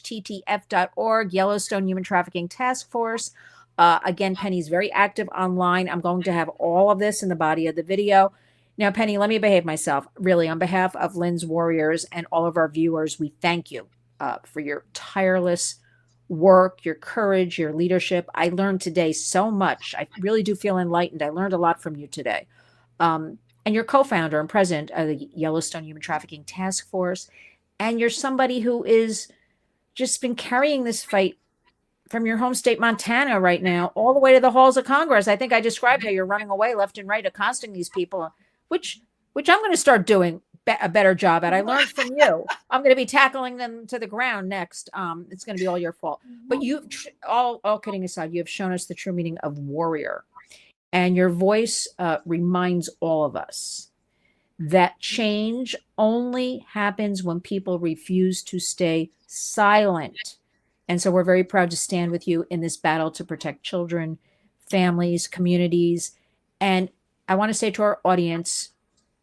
yhttf.org, Yellowstone Human Trafficking Task Force. Again, Penny's very active online. I'm going to have all of this in the body of the video. Now, Penny, let me behave myself. Really, on behalf of Lynn's Warriors and all of our viewers, we thank you for your tireless work, your courage, your leadership. I learned today so much. I really do feel enlightened. I learned a lot from you today. And you're co-founder and president of the Yellowstone Human Trafficking Task Force. And you're somebody who is just been carrying this fight from your home state, Montana, right now, all the way to the halls of Congress. I think I described how you're running away left and right, accosting these people, which I'm going to start doing a better job at. I learned from you. I'm going to be tackling them to the ground next. It's going to be all your fault. But you, all kidding aside, you have shown us the true meaning of warrior, and your voice reminds all of us that change only happens when people refuse to stay silent. And so we're very proud to stand with you in this battle to protect children, families, communities. And I want to say to our audience,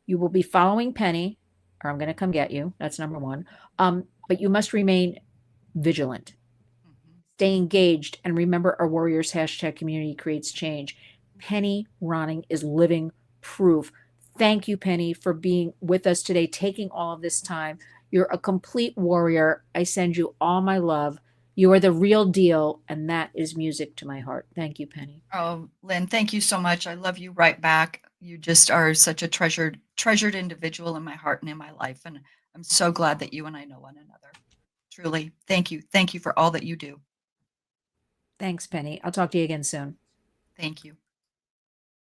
you will be following Penny, or I'm going to come get you. That's number one. But you must remain vigilant, stay engaged, and remember our Warriors hashtag community creates change. Penny Ronning is living proof. Thank you, Penny, for being with us today, taking all of this time. You're a complete warrior. I send you all my love. You are the real deal, and that is music to my heart. Thank you, Penny. Oh, Lynn, thank you so much. I love you right back. You just are such a treasured individual in my heart and in my life. And I'm so glad that you and I know one another. Truly. Thank you. Thank you for all that you do. Thanks, Penny. I'll talk to you again soon. Thank you.